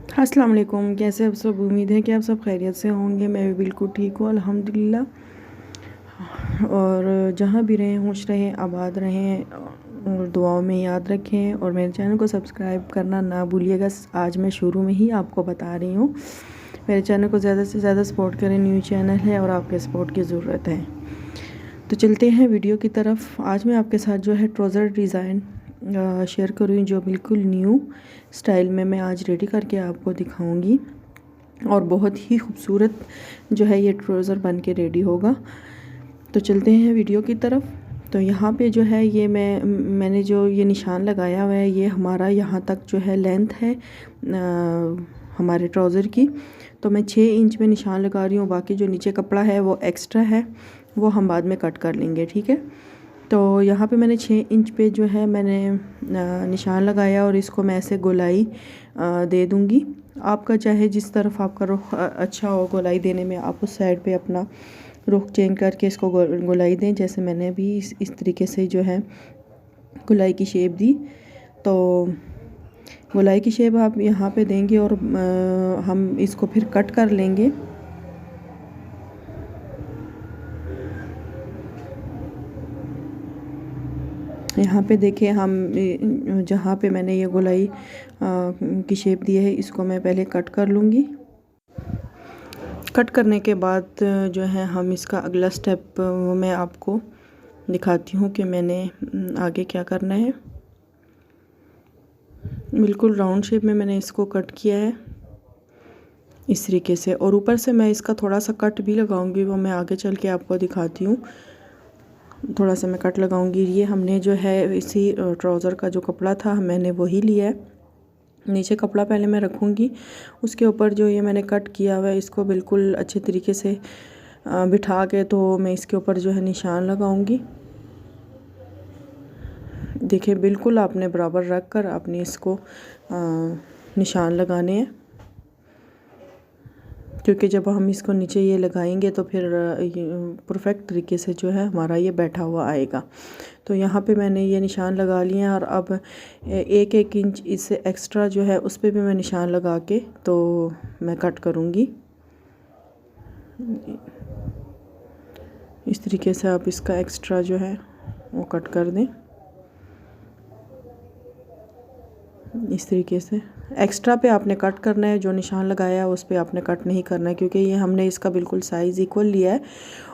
अस्सलाम वालेकुम। कैसे आप सब? उम्मीद है कि आप सब खैरियत से होंगे। मैं भी बिल्कुल ठीक हूँ अल्हम्दुलिल्लाह। और जहाँ भी रहें खुश रहें, आबाद रहें और दुआओं में याद रखें। और मेरे चैनल को सब्सक्राइब करना ना भूलिएगा। आज मैं शुरू में ही आपको बता रही हूँ, मेरे चैनल को ज़्यादा से ज़्यादा सपोर्ट करें। न्यू चैनल है और आपके सपोर्ट की ज़रूरत है। तो चलते हैं वीडियो की तरफ। आज मैं आपके साथ जो है ट्राउज़र डिज़ाइन शेयर करूँ, जो बिल्कुल न्यू स्टाइल में मैं आज रेडी करके आपको दिखाऊंगी। और बहुत ही खूबसूरत जो है ये ट्राउज़र बन के रेडी होगा। तो चलते हैं वीडियो की तरफ। तो यहाँ पे जो है ये मैंने जो ये निशान लगाया हुआ है, ये हमारा यहाँ तक जो है लेंथ है हमारे ट्राउज़र की। तो मैं 6 इंच में निशान लगा रही हूँ। बाकी जो नीचे कपड़ा है वो एक्स्ट्रा है, वो हम बाद में कट कर लेंगे, ठीक है। तो यहाँ पे मैंने 6 इंच पे जो है मैंने निशान लगाया और इसको मैं ऐसे गोलाई दे दूँगी। आपका चाहे जिस तरफ आपका रुख अच्छा हो गोलाई देने में, आप उस साइड पे अपना रुख चेंज करके इसको गोलाई दें। जैसे मैंने भी इस तरीके से जो है गोलाई की शेप दी। तो गोलाई की शेप आप यहाँ पे देंगे और हम इसको फिर कट कर लेंगे। यहाँ पे देखिए, हम जहाँ पे मैंने ये गोलाई की शेप दी है, इसको मैं पहले कट कर लूँगी। कट करने के बाद जो है हम इसका अगला स्टेप वो मैं आपको दिखाती हूँ कि मैंने आगे क्या करना है। बिल्कुल राउंड शेप में मैंने इसको कट किया है इस तरीके से। और ऊपर से मैं इसका थोड़ा सा कट भी लगाऊंगी, वो मैं आगे चल के आपको दिखाती हूँ। थोड़ा सा मैं कट लगाऊंगी। ये हमने जो है इसी ट्राउज़र का जो कपड़ा था मैंने वही लिया है। नीचे कपड़ा पहले मैं रखूँगी, उसके ऊपर जो ये मैंने कट किया हुआ है इसको बिल्कुल अच्छे तरीके से बिठा के तो मैं इसके ऊपर जो है निशान लगाऊंगी। देखिए, बिल्कुल आपने बराबर रख कर आपने इसको निशान लगाने हैं, क्योंकि जब हम इसको नीचे ये लगाएंगे तो फिर परफेक्ट तरीके से जो है हमारा ये बैठा हुआ आएगा। तो यहाँ पे मैंने ये निशान लगा लिए हैं और अब 1-1 इंच इससे एक्स्ट्रा जो है उस पर भी मैं निशान लगा के तो मैं कट करूँगी। इस तरीके से आप इसका एक्स्ट्रा जो है वो कट कर दें। इस तरीके से एक्स्ट्रा पे आपने कट करना है, जो निशान लगाया है उस पे आपने कट नहीं करना है, क्योंकि ये हमने इसका बिल्कुल साइज़ इक्वल लिया है।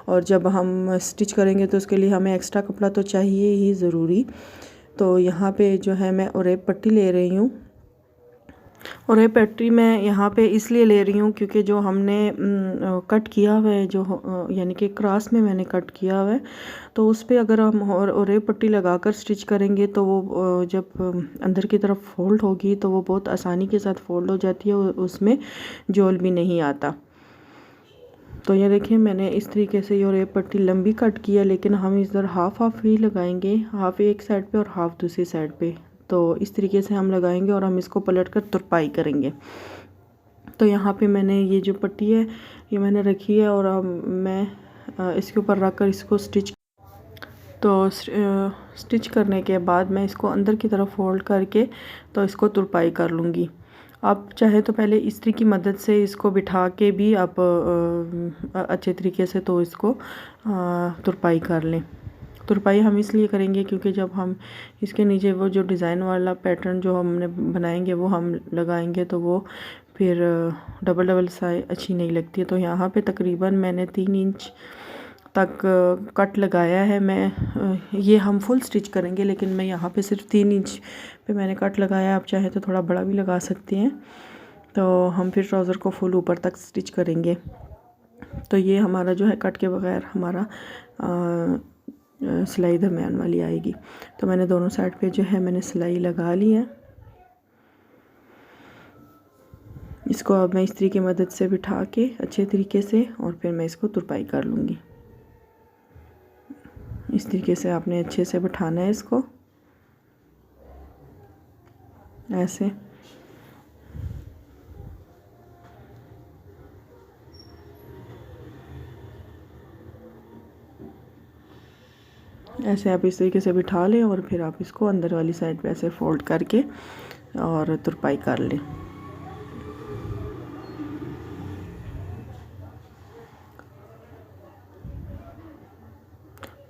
और जब हम स्टिच करेंगे तो उसके लिए हमें एक्स्ट्रा कपड़ा तो चाहिए ही ज़रूरी। तो यहाँ पे जो है मैं ओरेप पट्टी ले रही हूँ। और ये पट्टी मैं यहाँ पे इसलिए ले रही हूँ क्योंकि जो हमने कट किया हुआ है, जो यानी कि क्रॉस में मैंने कट किया हुआ है, तो उस पे अगर हम और ये पट्टी लगाकर स्टिच करेंगे तो वो जब अंदर की तरफ फोल्ड होगी तो वो बहुत आसानी के साथ फोल्ड हो जाती है, उसमें जोल भी नहीं आता। तो ये देखिए, मैंने इस तरीके से ये और ये पट्टी लंबी कट किया, लेकिन हम इधर हाफ हाफ ही लगाएंगे, हाफ एक साइड पे और हाफ दूसरी साइड पे। तो इस तरीके से हम लगाएंगे और हम इसको पलट कर तुरपाई करेंगे। तो यहाँ पे मैंने ये जो पट्टी है ये मैंने रखी है और अब मैं इसके ऊपर रख कर इसको स्टिच करने के बाद मैं इसको अंदर की तरफ फोल्ड करके तो इसको तुरपाई कर लूँगी। आप चाहे तो पहले इस्त्री की मदद से इसको बिठा के भी आप अच्छे तरीके से तो इसको तुरपाई कर लें। तुरपाई हम इसलिए करेंगे क्योंकि जब हम इसके नीचे वो जो डिज़ाइन वाला पैटर्न जो हमने बनाएंगे वो हम लगाएंगे तो वो फिर डबल डबल साइज अच्छी नहीं लगती है। तो यहाँ पे तकरीबन मैंने 3 इंच तक कट लगाया है। मैं ये हम फुल स्टिच करेंगे, लेकिन मैं यहाँ पे सिर्फ 3 इंच पे मैंने कट लगाया। आप चाहे तो थोड़ा बड़ा भी लगा सकते हैं। तो हम फिर ट्राउज़र को फुल ऊपर तक स्टिच करेंगे। तो ये हमारा जो है कट के बगैर हमारा सिलाई दरमियान वाली आएगी। तो मैंने दोनों साइड पे जो है मैंने सिलाई लगा ली है। इसको अब मैं इस्त्री की मदद से बिठा के अच्छे तरीके से और फिर मैं इसको तुरपाई कर लूँगी। इस तरीके से आपने अच्छे से बिठाना है इसको, ऐसे। ऐसे आप इस तरीके से बिठा लें और फिर आप इसको अंदर वाली साइड पे ऐसे फोल्ड करके और तुरपाई कर लें।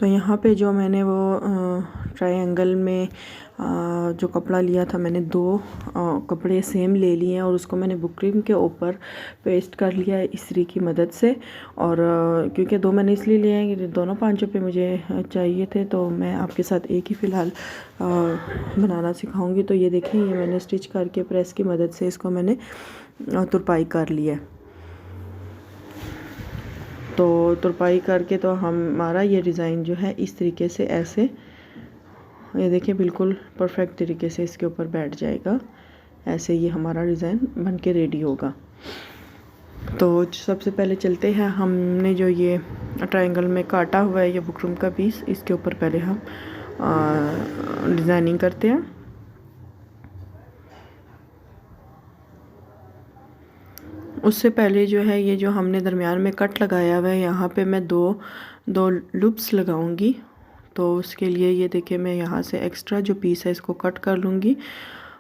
तो यहाँ पे जो मैंने वो ट्रायंगल में जो कपड़ा लिया था, मैंने 2 कपड़े सेम ले लिए हैं और उसको मैंने बुकरम के ऊपर पेस्ट कर लिया है इस्त्री की मदद से। और क्योंकि 2 मैंने इसलिए लिए हैं कि दोनों पांचों पे मुझे चाहिए थे, तो मैं आपके साथ एक ही फ़िलहाल बनाना सिखाऊंगी। तो ये देखें, ये मैंने स्टिच करके प्रेस की मदद से इसको मैंने तुरपाई कर लिया है। तो तुरपाई करके तो हमारा ये डिज़ाइन जो है इस तरीके से, ऐसे ये देखिए बिल्कुल परफेक्ट तरीके से इसके ऊपर बैठ जाएगा। ऐसे ये हमारा डिज़ाइन बन के रेडी होगा। तो सबसे पहले चलते हैं, हमने जो ये ट्रायंगल में काटा हुआ है ये बुकरम का पीस, इसके ऊपर पहले हम डिज़ाइनिंग करते हैं। उससे पहले जो है ये जो हमने दरमियान में कट लगाया हुआ है, यहाँ पे मैं दो लूप्स लगाऊंगी। तो उसके लिए ये देखिए, मैं यहाँ से एक्स्ट्रा जो पीस है इसको कट कर लूँगी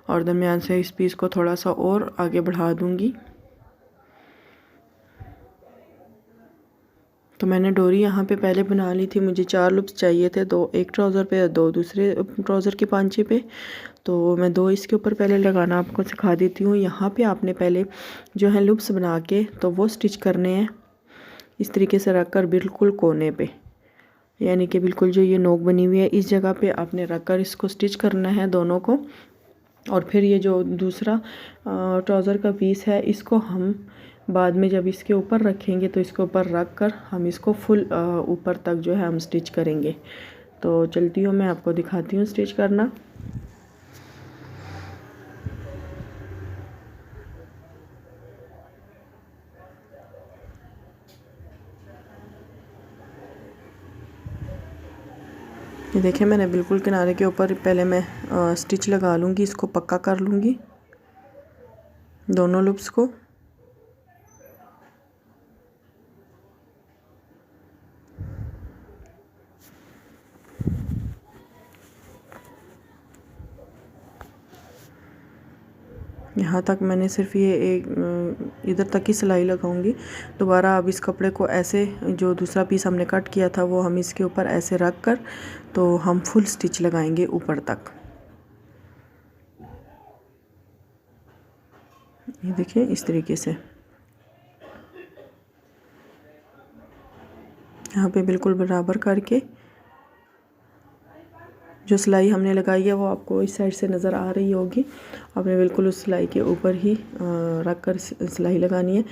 और दरमियान से इस पीस को थोड़ा सा और आगे बढ़ा दूँगी। तो मैंने डोरी यहाँ पे पहले बना ली थी, मुझे 4 लूप्स चाहिए थे, 2 एक ट्राउज़र पे, 2 दूसरे ट्राउज़र के पांचे पे। तो मैं 2 इसके ऊपर पहले लगाना आपको सिखा देती हूँ। यहाँ पे आपने पहले जो है लूप्स बना के तो वो स्टिच करने हैं इस तरीके से रख कर बिल्कुल कोने पे, यानी कि बिल्कुल जो ये नोक बनी हुई है इस जगह पे आपने रख कर इसको स्टिच करना है दोनों को। और फिर ये जो दूसरा ट्राउज़र का पीस है इसको हम बाद में जब इसके ऊपर रखेंगे तो इसके ऊपर रख कर हम इसको फुल ऊपर तक जो है हम स्टिच करेंगे। तो चलती हूँ, मैं आपको दिखाती हूँ स्टिच करना। ये देखिए, मैंने बिल्कुल किनारे के ऊपर पहले मैं स्टिच लगा लूँगी, इसको पक्का कर लूँगी दोनों लूप्स को। यहाँ तक मैंने सिर्फ ये एक इधर तक ही सिलाई लगाऊंगी। दोबारा अब इस कपड़े को ऐसे, जो दूसरा पीस हमने कट किया था वो हम इसके ऊपर ऐसे रख कर तो हम फुल स्टिच लगाएंगे ऊपर तक। ये देखिए इस तरीके से यहाँ पे बिल्कुल बराबर करके जो सिलाई हमने लगाई है वो आपको इस साइड से नज़र आ रही होगी। आपने बिल्कुल उस सिलाई के ऊपर ही रख कर सिलाई लगानी है।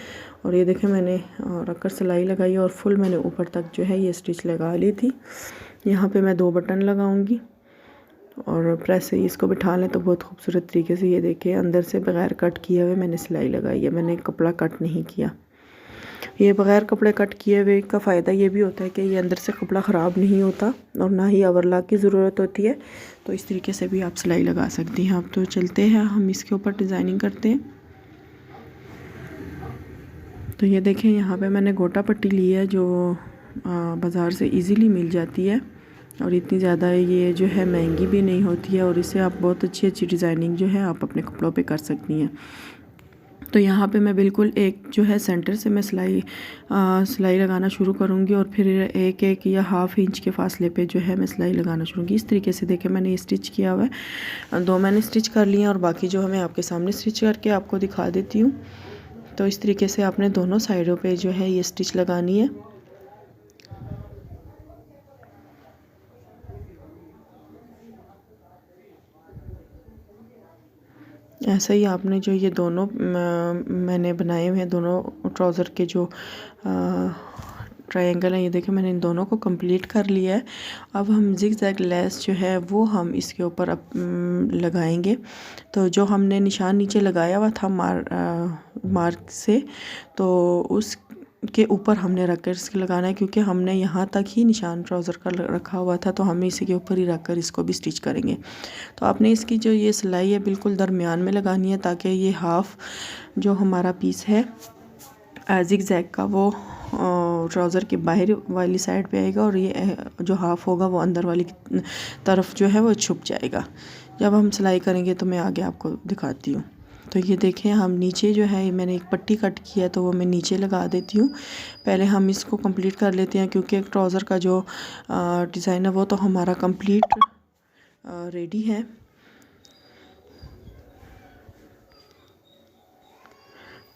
और ये देखें, मैंने रख कर सिलाई लगाई और फुल मैंने ऊपर तक जो है ये स्टिच लगा ली थी। यहाँ पे मैं 2 बटन लगाऊंगी और प्रेस से इसको बिठा लें तो बहुत खूबसूरत तरीके से, ये देखिए अंदर से बग़ैर कट किए हुए मैंने सिलाई लगाई है, मैंने कपड़ा कट नहीं किया। ये बग़ैर कपड़े कट किए हुए का फ़ायदा ये भी होता है कि ये अंदर से कपड़ा ख़राब नहीं होता और ना ही ओवरलॉक की ज़रूरत होती है। तो इस तरीके से भी आप सिलाई लगा सकती हैं। अब तो चलते हैं, हम इसके ऊपर डिज़ाइनिंग करते हैं। तो ये देखें, यहाँ पे मैंने गोटा पट्टी ली है जो बाज़ार से इजीली मिल जाती है और इतनी ज़्यादा ये जो है महंगी भी नहीं होती है और इससे आप बहुत अच्छी अच्छी डिज़ाइनिंग जो है आप अपने कपड़ों पे कर सकती हैं। तो यहाँ पे मैं बिल्कुल एक जो है सेंटर से मैं सिलाई लगाना शुरू करूँगी और फिर एक या हाफ़ इंच के फासले पे जो है मैं सिलाई लगाना शुरू करूँगी। इस तरीके से देखें, मैंने ये स्टिच किया हुआ है, 2 मैंने स्टिच कर लिए और बाकी जो है मैं आपके सामने स्टिच करके आपको दिखा देती हूँ। तो इस तरीके से आपने दोनों साइडों पे जो है ये स्टिच लगानी है। ऐसा ही आपने जो ये दोनों मैंने बनाए हुए हैं, दोनों ट्राउज़र के जो ट्रायंगल है, ये देखें मैंने इन दोनों को कंप्लीट कर लिया है। अब हम जिग-जैग लेस जो है वो हम इसके ऊपर अब लगाएंगे। तो जो हमने निशान नीचे लगाया हुआ था मार्क से, तो उस के ऊपर हमने रख कर इसको लगाना है, क्योंकि हमने यहाँ तक ही निशान ट्राउज़र का रखा हुआ था तो हमें इसी के ऊपर ही रख कर इसको भी स्टिच करेंगे। तो आपने इसकी जो ये सिलाई है बिल्कुल दरमियान में लगानी है, ताकि ये हाफ़ जो हमारा पीस है ज़िग-ज़ैग का वो ट्राउज़र के बाहर वाली साइड पे आएगा और ये जो हाफ़ होगा वो अंदर वाली तरफ जो है वो छुप जाएगा। जब हम सिलाई करेंगे तो मैं आगे आपको दिखाती हूँ। तो ये देखें, हम नीचे जो है मैंने एक पट्टी कट किया है तो वो मैं नीचे लगा देती हूँ। पहले हम इसको कंप्लीट कर लेते हैं, क्योंकि एक ट्राउज़र का जो डिज़ाइन है वो तो हमारा कंप्लीट रेडी है।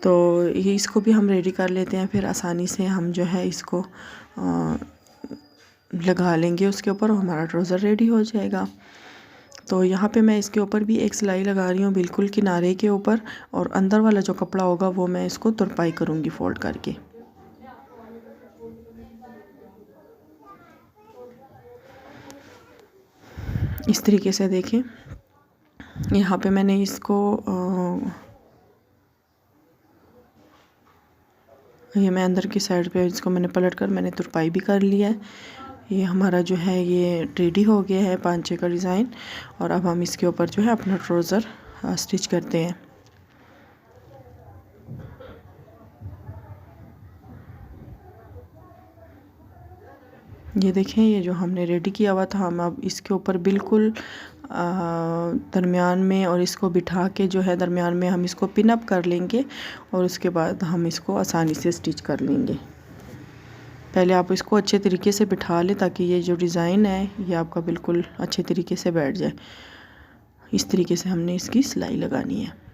तो ये इसको भी हम रेडी कर लेते हैं, फिर आसानी से हम जो है इसको लगा लेंगे उसके ऊपर, हमारा ट्राउज़र रेडी हो जाएगा। तो यहाँ पे मैं इसके ऊपर भी एक सिलाई लगा रही हूँ, बिल्कुल किनारे के ऊपर, और अंदर वाला जो कपड़ा होगा वो मैं इसको तुरपाई करूँगी फोल्ड करके। इस तरीके से देखें, यहाँ पे मैंने इसको ये मैं अंदर की साइड पे इसको मैंने पलट कर मैंने तुरपाई भी कर लिया है। ये हमारा जो है ये रेडी हो गया है पांचे का डिज़ाइन। और अब हम इसके ऊपर जो है अपना ट्राउज़र स्टिच करते हैं। ये देखें, ये जो हमने रेडी किया हुआ था, हम अब इसके ऊपर बिल्कुल दरमियान में और इसको बिठा के जो है दरमियान में हम इसको पिन अप कर लेंगे और उसके बाद हम इसको आसानी से स्टिच कर लेंगे। पहले आप इसको अच्छे तरीके से बिठा लें ताकि ये जो डिज़ाइन है ये आपका बिल्कुल अच्छे तरीके से बैठ जाए। इस तरीके से हमने इसकी सिलाई लगानी है।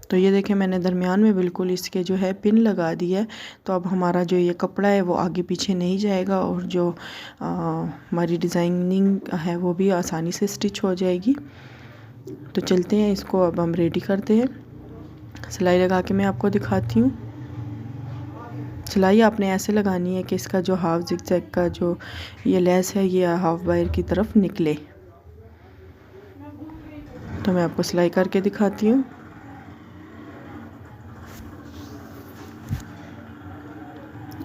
तो ये देखें, मैंने दरमियान में बिल्कुल इसके जो है पिन लगा दी है। तो अब हमारा जो ये कपड़ा है वो आगे पीछे नहीं जाएगा और जो हमारी डिज़ाइनिंग है वो भी आसानी से स्टिच हो जाएगी। तो चलते हैं, इसको अब हम रेडी करते हैं। सिलाई लगा के मैं आपको दिखाती हूँ। सिलाई आपने ऐसे लगानी है कि इसका जो हाफ जिगजैग का जो ये लेस है ये हाफ वायर की तरफ निकले। तो मैं आपको सिलाई करके दिखाती हूँ।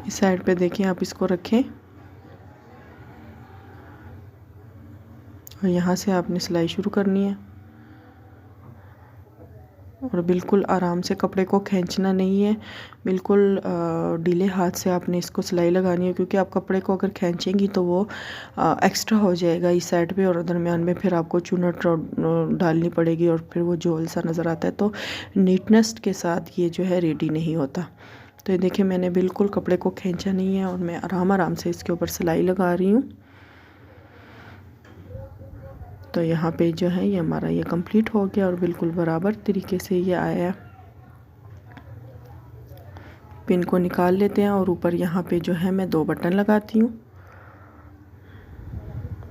इस साइड पे देखिए, आप इसको रखें और यहाँ से आपने सिलाई शुरू करनी है और बिल्कुल आराम से, कपड़े को खींचना नहीं है, बिल्कुल ढीले हाथ से आपने इसको सिलाई लगानी है। क्योंकि आप कपड़े को अगर खींचेंगी तो वो एक्स्ट्रा हो जाएगा इस साइड पे और दरमियान में फिर आपको चुनट डालनी पड़ेगी और फिर वो झोल सा नज़र आता है। तो नीटनेस के साथ ये जो है रेडी नहीं होता। तो ये देखिए, मैंने बिल्कुल कपड़े को खींचा नहीं है और मैं आराम से इसके ऊपर सिलाई लगा रही हूँ। तो यहाँ पे जो है ये हमारा ये कंप्लीट हो गया और बिल्कुल बराबर तरीके से ये आया। पिन को निकाल लेते हैं और ऊपर यहाँ पे जो है मैं 2 बटन लगाती हूँ।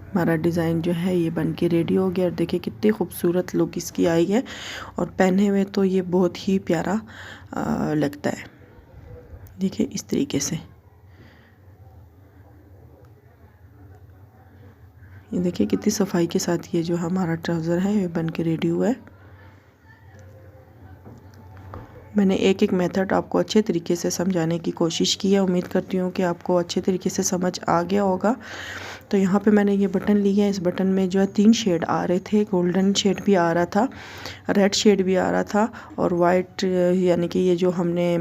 हमारा डिज़ाइन जो है ये बन के रेडी हो गया और देखिए कितनी खूबसूरत लुक इसकी आई है और पहने हुए तो ये बहुत ही प्यारा लगता है। देखिए इस तरीके से, ये देखिए कितनी सफाई के साथ ये जो हमारा ट्राउज़र है ये बन के रेडी हुआ है। मैंने एक एक मेथड आपको अच्छे तरीके से समझाने की कोशिश की है। उम्मीद करती हूँ कि आपको अच्छे तरीके से समझ आ गया होगा। तो यहाँ पे मैंने ये बटन लिए हैं। इस बटन में जो है 3 शेड आ रहे थे, गोल्डन शेड भी आ रहा था, रेड शेड भी आ रहा था और वाइट, यानी कि ये जो हमने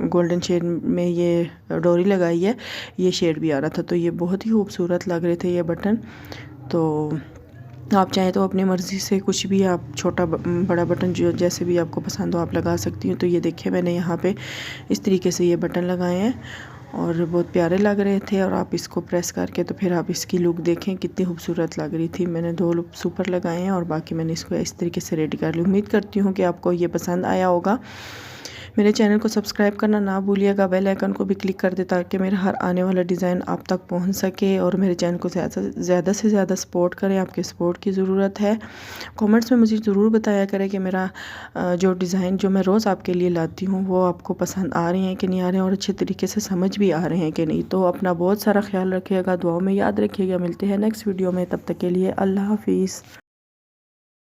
गोल्डन शेड में ये डोरी लगाई है ये शेड भी आ रहा था। तो ये बहुत ही खूबसूरत लग रहे थे ये बटन। तो आप चाहें तो अपनी मर्ज़ी से कुछ भी, आप छोटा बड़ा बटन जो जैसे भी आपको पसंद हो आप लगा सकती हूँ। तो ये देखिए, मैंने यहाँ पे इस तरीके से ये बटन लगाए हैं और बहुत प्यारे लग रहे थे। और आप इसको प्रेस करके तो फिर आप इसकी लुक देखें कितनी खूबसूरत लग रही थी। मैंने 2 लुक सुपर लगाए हैं और बाकी मैंने इसको इस तरीके से रेडी कर ली। उम्मीद करती हूँ कि आपको ये पसंद आया होगा। मेरे चैनल को सब्सक्राइब करना ना भूलिएगा, बेल आइकन को भी क्लिक कर दे ताकि मेरा हर आने वाला डिज़ाइन आप तक पहुंच सके। और मेरे चैनल को ज़्यादा से ज़्यादा सपोर्ट करें, आपके सपोर्ट की ज़रूरत है। कमेंट्स में मुझे ज़रूर बताया करें कि मेरा जो डिज़ाइन जो मैं रोज़ आपके लिए लाती हूँ वो आपको पसंद आ रहे हैं कि नहीं आ रहे हैं और अच्छे तरीके से समझ भी आ रहे हैं कि नहीं। तो अपना बहुत सारा ख्याल रखिएगा, दुआओं में याद रखिएगा। मिलते हैं नेक्स्ट वीडियो में, तब तक के लिए अल्लाह हाफिज़।